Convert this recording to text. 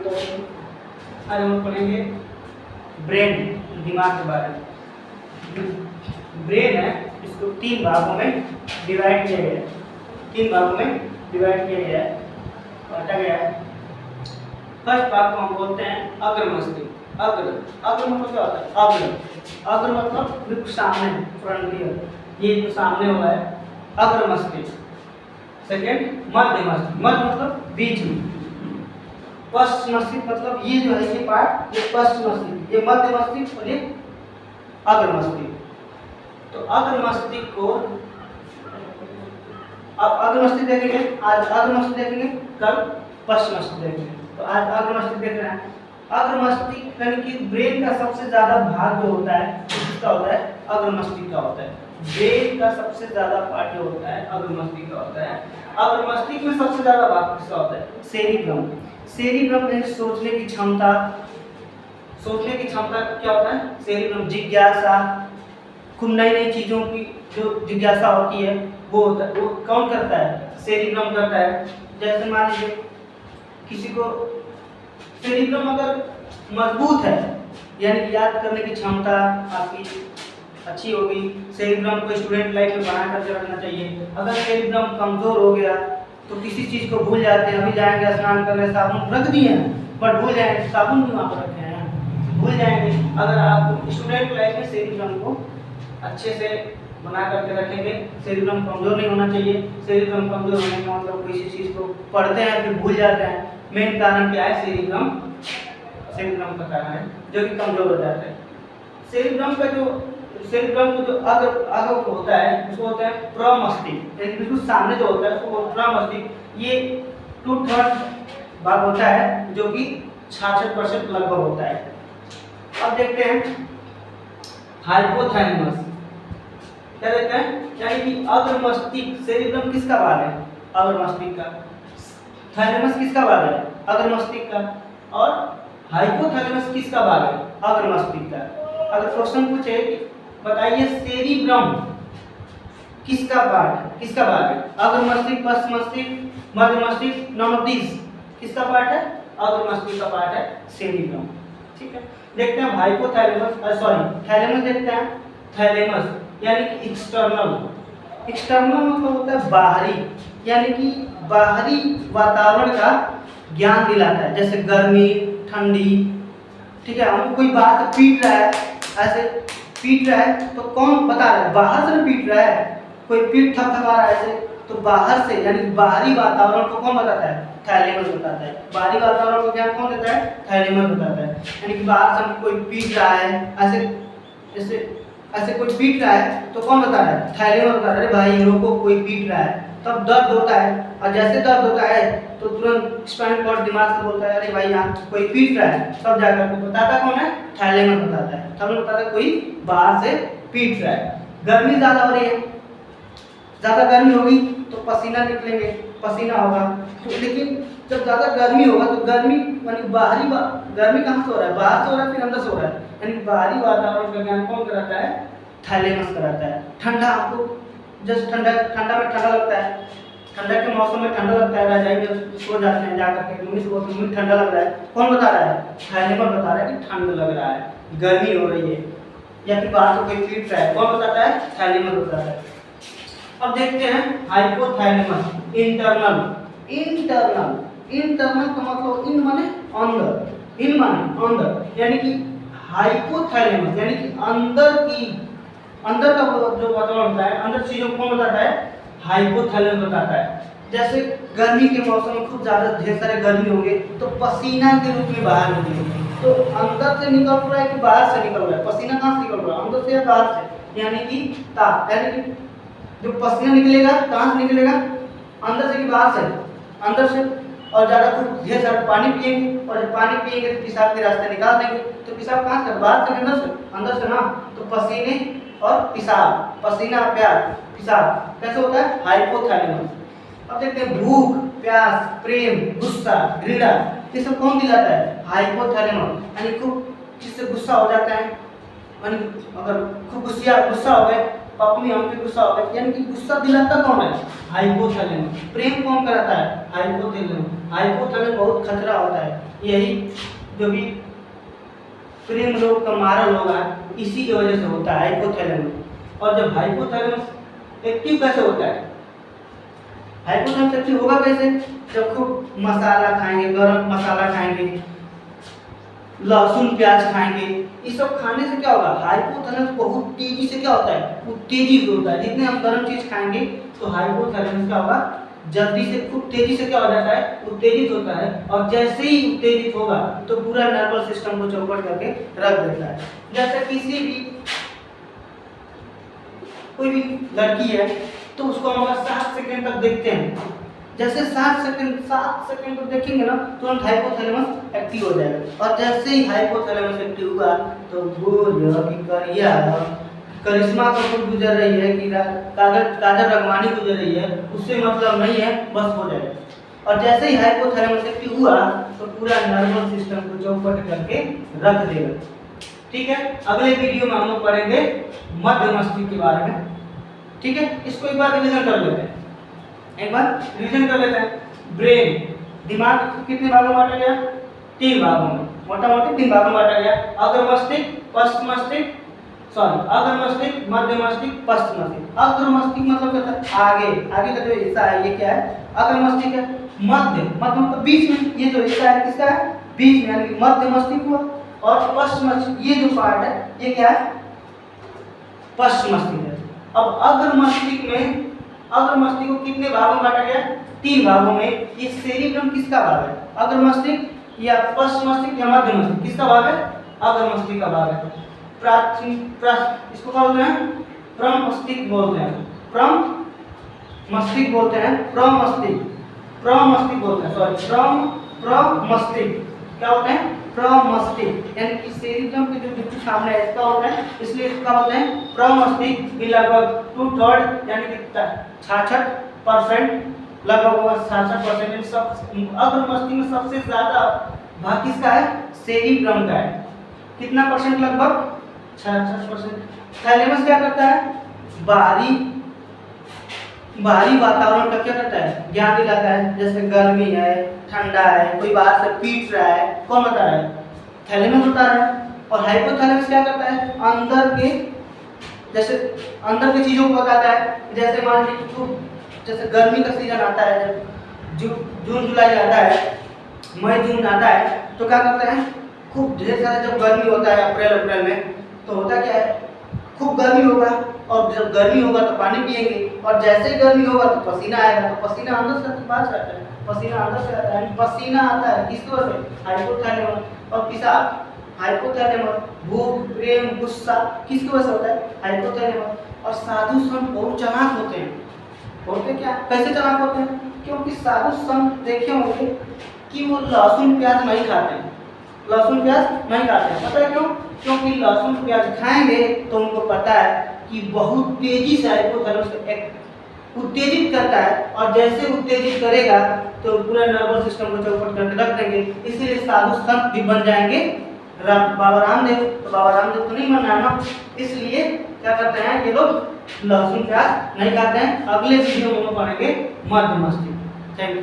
आज हम पढ़ेंगे ब्रेन, दिमाग के बारे में। ब्रेन है, इसको तीन भागों में डिवाइड किया गया है। तीन भागों में डिवाइड किया गया है, बांटा गया है। फर्स्ट भाग को हम बोलते हैं अग्र मस्तिष्क। अग्र मतलब क्या होता है? अग्र मतलब बिल्कुल सामने, फ्रंटियर, ये जो सामने हुआ है अग्र मस्तिष्क। सेकेंड मध्य मस्तिष्क, मध्य मतलब बीच में। पश्च मस्तिष्क मतलब ये जो है ये पार्ट, ये पश्च मस्तिष्क, ये मध्य मस्तिष्क और ये अग्र मस्तिष्क। तो अग्र मस्तिष्क को अब अग्र मस्तिष्क देखेंगे, आज अग्र मस्तिष्क देखेंगे, कल पश्च मस्तिष्क देखेंगे। तो आज अग्र मस्तिष्क देख रहे हैं। अग्र मस्तिष्क यानी कि ब्रेन का सबसे ज्यादा भाग जो होता है किसका होता है? अग्र मस्तिष्क का होता है। ब्रेन का सबसे ज्यादा पार्ट जो होता है अग्र मस्तिष्क का होता है। अग्र मस्तिष्क में सबसे ज्यादा भाग किसका होता है? सेरिब्रम। सेरिब्रम में सोचने की क्षमता, सोचने की क्षमता क्या होता है? सेरिब्रम जिज्ञासा, खूब नई नई चीजों की जो जिज्ञासा होती है वो होता है, वो कौन करता है? सेरिब्रम करता है। जैसे मान लीजिए किसी को सेरिब्रम अगर मजबूत है यानी कि याद करने की क्षमता आपकी अच्छी होगी। सेरिब्रम को स्टूडेंट लाइफ में बना करके रखना चाहिए। अगर सेरिब्रम कमजोर हो गया तो किसी चीज को भूल जाते हैं। अभी जाएंगे स्नान करने, साबुन रख दिए हैं बट भूल जाएंगे, साबुन भी वहाँ पर रखे हैं, भूल जाएंगे। अगर आप स्टूडेंट लाइफ में सेरिब्रम को अच्छे से बना करके रखेंगे, सेरिब्रम कमजोर नहीं होना चाहिए। सेरिब्रम कमजोर होने का मतलब किसी चीज को पढ़ते हैं फिर भूल जाते हैं। मेन कारण क्या है? सेरिब्रम का कारण है जो कि कमजोर हो जाता है। सेरिब्रम को जो अग्र होता है उसको होता है प्रमस्तिष्क, यानी बिल्कुल सामने जो होता है उसको प्रमस्तिष्क। ये 2/3 भाग होता है जो कि 66% लगभग होता है। अब देखते हैं हाइपोथैलेमस। क्या देखते हैं? यानी कि अग्र मस्तिष्क, सेरिब्रम किसका भाग है? अग्र मस्तिष्क का। थैलेमस किसका भाग है? अग्र मस्तिष्क का। और हाइपोथैलेमस किसका भाग है? अग्र मस्तिष्क का। अगर क्वेश्चन पूछे कि बताइए सेरिब्रम किसका भाग है? अग्र मस्तिष्क, पश्च मस्तिष्क, मध्य मस्तिष्क, नॉन ऑफ दिस किसका पार्ट है? अग्र मस्तिष्क का पार्ट है सेरिब्रम। ठीक है, देखते हैं हाइपोथैलेमस, थैलेमस देखते हैं। थैलेमस यानी कि एक्सटर्नल मतलब होता है बाहरी, यानी कि बाहरी वातावरण का ज्ञान दिलाता है। जैसे गर्मी, ठंडी, ठीक है, हमको कोई बात पीट रहा है, ऐसे पीट रहा है तो कौन बता रहा है? बाहर से पीट रहा है, कोई पीठ थपथपा रहा है ऐसे, तो बाहर से यानी बाहरी वातावरण को कौन बताता है? थैलेमस बताता है। बाहरी वातावरण को ज्ञान कौन देता है? थैलेमस बताता है। यानी कि बाहर से कोई पीट रहा है, ऐसे कोई पीट रहा है तो कौन बता रहा है? थैलेमस बता रहा है, भाई रोको कोई पीट रहा है। तब दर्द होता है, और जैसे दर्द होता है तो तुरंत स्पाइनल कॉर्ड दिमाग से बोलता है अरे भाई यहाँ कोई पीट रहा है। तब जाकर को बताता कौन है? थैलेमस बताता है। तब बताता है कोई बाहर से पीट रहा है। गर्मी ज़्यादा हो रही है, ज़्यादा गर्मी होगी तो पसीना निकलेंगे, पसीना होगा। तो लेकिन जब ज़्यादा गर्मी होगा तो गर्मी यानी बाहरी गर्मी कहाँ से हो रहा है? बाहर से हो रहा है फिर अंदर से हो रहा है। यानी बाहरी वातावरण का ज्ञान कौन कराता है? थैलेमस कराता है। ठंडा, आपको जस्ट ठंडा में ठंडा लगता है, ठंडा के मौसम में ठंडा लगता है, रजाई में सो जाते हैं जाकर के, मम्मी से बोलते हैं मम्मी ठंडा लग रहा है। कौन बता रहा है? थैलेमस बता रहा है कि ठंड लग रहा है, गर्मी हो रही है, या फिर बाहर से कोई पीट रहा है। कौन बताता है? थैलेमस बताता है। अब देखते हैं हाइपोथैलेमस। इंटरनल का मतलब इन माने अंदर, यानी कि हाइपोथैलेमस यानी कि अंदर का जो वातावरण होता है, अंदर चीजों को कौन बताता है? हाइपोथैलेमस बताता है। जैसे गर्मी के मौसम में खूब ज्यादा ढेर सारे गर्मी होंगे तो पसीना के रूप में बाहर निकलेंगे। तो अंदर से निकल रहा है कि बाहर से निकल रहा है? पसीना कहाँ से निकल रहा है? अंदर से या बाहर से? यानी कि यानी कि जो पसीना निकलेगा कहाँ से निकलेगा? अंदर से कि बाहर से? अंदर से। और ज़्यादा खूब ढेर सारा पानी पिएंगे, और जब पानी पिएंगे तो पेशाब के रास्ते निकाल देंगे। तो पेशाब कहाँ से? बाहर से, अंदर से ना। तो पसीने और पेशाब, पसीना, प्यास, पेशाब कैसे होता है? हाइपोथैलेमस। अब देखते हैं भूख, प्यास, प्रेम, गुस्सा, घृणा, ये सब कौन दिलाता है? हाइपोथैलेमस। यानी खूब जिससे गुस्सा हो जाता है, अगर खूब गुस्सा हो गए पापा में हम पे गुस्सा हो गया, यानी कि गुस्सा दिलाता कौन है? हाइपोथैलेमस। प्रेम कौन कराता है? हाइपोथैलेमस। हाइपोथैलेमस बहुत खतरा होता है, यही जो भी प्रेम रोग का मारल होगा इसी की वजह से होता है, हाइपोथैलेमस। और जब हाइपोथैलेमस एक्टिव कैसे होता है? हाइपोथैलेमस एक्टिव होगा कैसे? जब खूब मसाला खाएंगे, गरम मसाला खाएंगे, लहसुन प्याज खाएंगे, ये सब खाने से क्या होगा? हाइपोथैलेमस बहुत तेजी से क्या होता है? उत्तेजित होता है। जितने हम गर्म चीज खाएंगे तो हाइपोथैलेमस क्या होगा? जल्दी से खूब तेजी से क्या हो जाता है? उत्तेजित होता है। और जैसे ही उत्तेजित होगा तो पूरा नर्वस सिस्टम को चौपट करके रख देता है। जैसे किसी भी कोई भी लड़की है तो उसको हम अगर 7 सेकंड तक देखते हैं, जैसे 7 सेकंड तक देखेंगे ना तुरंत हाइपोथैलेमस एक्टिव हो जाएगा। और जैसे ही हाइपोथैलेमस एक्टिव हुआ तो बोल कि करिश्मा कपूर गुजर रही है कि काजल रगवानी गुजर रही है, उससे मतलब नहीं है, बस हो जाएगा। और जैसे ही हाइपोथैलेमस एक्टिव हुआ तो पूरा नर्वस सिस्टम को चौपट करके रख देगा। ठीक है, अगले वीडियो में हम लोग पढ़ेंगे मध्य मस्तिष्क के बारे में। ठीक है, इसको एक बार रिवीजन कर लेते हैं। ब्रेन, दिमाग कितने भागों में बांटा गया? 3 भागों में, मोटा मोटी 3 भागों में बांटा गया। अग्र मस्तिष्क, पश्च मस्तिष्क, अग्र मस्तिष्क, मध्य मस्तिष्क, पश्च मस्तिष्क। अग्र मस्तिष्क मतलब क्या होता है? आगे का जो हिस्सा है ये क्या है? अग्र मस्तिष्क है। मध्य मतलब बीच में, ये जो हिस्सा है किसका है? बीच में, यानी मध्य मस्तिष्क हुआ। और पश्च मस्तिष्क ये जो पार्ट है ये क्या है? पश्च मस्तिष्क है। अब अग्र मस्तिष्क को कितने भागों में बांटा गया? 3 भागों में। ये सेरिब्रम किसका भाग है? अग्र मस्तिष्क या पश्च मस्तिष्क या मध्य मस्तिष्क, किसका भाग है? अग्र मस्तिष्क का भाग है। इसको क्या बोलते हैं? प्रमस्तिष्क बोलते हैं। प्रमस्तिष्क बोलते हैं। प्रमस्तिष्क बोलते हैं, प्रमस्तिष्क क्या होते हैं? प्रमस्तिष्क, यानी कि सेरिब्रम के जो बिल्कुल सामने है इसका होता है, इसलिए इसका होता है प्रमस्तिष्क। लगभग 2/3 यानी कि 66% लगभग होगा 66%। सब अग्र मस्तिष्क में सबसे ज्यादा भाग किसका है? सेरिब्रम का है। कितना परसेंट? लगभग 66%। थैलेमस क्या करता है? बाहरी वातावरण का क्या करता है? ज्ञान दिलाता है। जैसे गर्मी है, ठंडा है, कोई बाहर से पीट रहा है, कौन बता रहा है? थैलेमस बता रहा है। और हाइपोथैलेमस क्या करता है? अंदर के चीजों को बताता है। जैसे मान लीजिए जैसे गर्मी का सीजन आता है, जब जून जुलाई आता है, मई जून आता है, तो क्या करते हैं? खूब ढेर सारा जब गर्मी होता है अप्रैल में, तो होता क्या है? खूब गर्मी होगा, और जब गर्मी होगा तो पानी पिएंगे, और जैसे ही गर्मी होगा तो पसीना आएगा। तो पसीना अंदर से बाहर से आता है, पसीना अंदर से आता है, पसीना आता है किसकी वजह से? हाइपोथैलेमस। और पिशाब, हाइपोथैलेमस। भूख, प्रेम, गुस्सा किसकी वजह से होता है? हाइपोथैलेमस। और साधु संत बहुत चालाक होते हैं। क्या? कैसे चालाक होते हैं? क्योंकि साधु संत देखे होंगे कि वो लहसुन प्याज नहीं खाते हैं। पता है क्यों? क्योंकि लहसुन प्याज खाएंगे तो उनको पता है कि बहुत तेजी से हाइपोथैलेमस को उत्तेजित करता है, और जैसे उत्तेजित करेगा तो पूरा नर्वस सिस्टम को चौपट करके रख देंगे। इसीलिए साधु संत भी बन जाएंगे बाबा रामदेव। तो बाबा रामदेव तो नहीं बनना ना, इसलिए क्या करते हैं ये लोग? लहसुन प्याज नहीं खाते हैं। अगले वीडियो में हम पढ़ेंगे मध्य मस्तिष्क। Thank you.